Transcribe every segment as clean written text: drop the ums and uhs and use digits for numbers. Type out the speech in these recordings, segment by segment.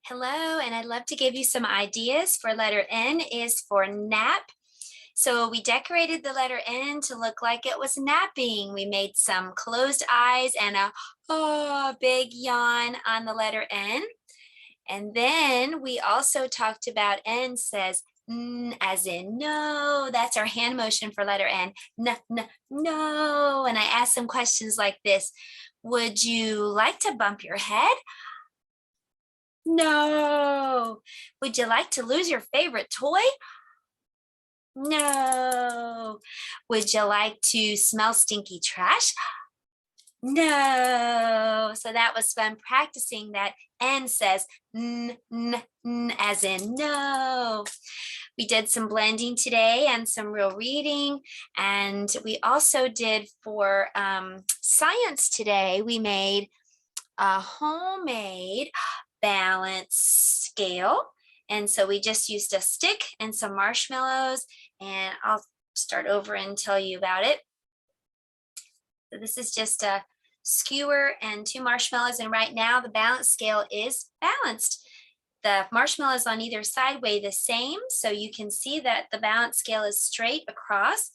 Hello, and I'd love to give you some ideas for letter N is for nap. So we decorated the letter N to look like it was napping. We made some closed eyes and a big yawn on the letter N. And then we also talked about N says N as in no. That's our hand motion for letter N. N, n, no. And I asked some questions like this. Would you like to bump your head? No. Would you like to lose your favorite toy? No. Would you like to smell stinky trash? No. So that was fun practicing that N says n, n, n as in no. We did some blending today and some real reading. And we also did for science today, we made a homemade balance scale. And so we just used a stick and some marshmallows, and I'll start over and tell you about it. So this is just a skewer and 2 marshmallows, and right now the balance scale is balanced. The marshmallows on either side weigh the same, so you can see that the balance scale is straight across.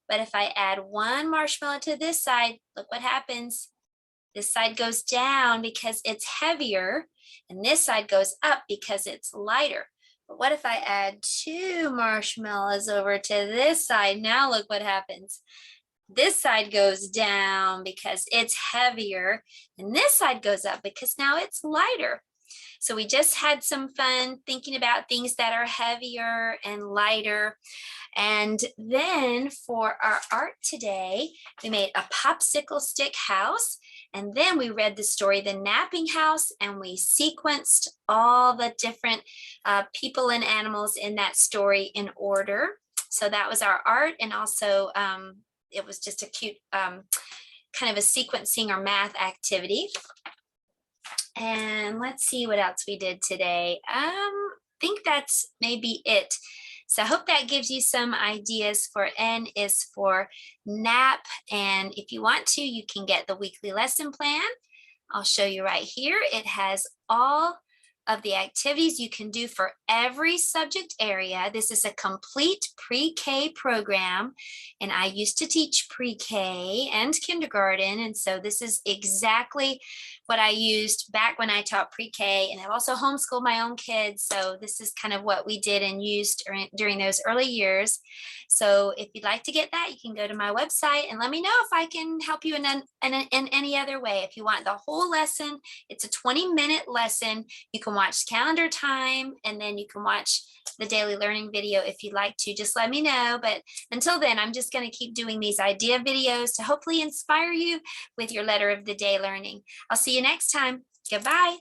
But if I add 1 marshmallow to this side, look what happens. This side goes down because it's heavier, and this side goes up because it's lighter. But what if I add 2 marshmallows over to this side? Now look what happens. This side goes down because it's heavier, and this side goes up because now it's lighter. So we just had some fun thinking about things that are heavier and lighter. And then for our art today, we made a popsicle stick house. And then we read the story, The Napping House, and we sequenced all the different people and animals in that story in order. So that was our art. And also it was just a cute kind of a sequencing or math activity. And let's see what else we did today. I think that's maybe it. So I hope that gives you some ideas for N is for nap. And if you want to, you can get the weekly lesson plan. I'll show you right here. It has all of the activities you can do for every subject area. This is a complete pre-K program, and I used to teach pre-K and kindergarten, and so this is exactly what I used back when I taught pre-K, and I've also homeschooled my own kids, so this is kind of what we did and used during those early years. So if you'd like to get that, you can go to my website and let me know if I can help you in any other way. If you want the whole lesson, it's a 20-minute lesson. You can watch calendar time, and then you can watch the daily learning video if you'd like to. Just let me know. But until then, I'm just going to keep doing these idea videos to hopefully inspire you with your letter of the day learning. I'll see you next time. Goodbye.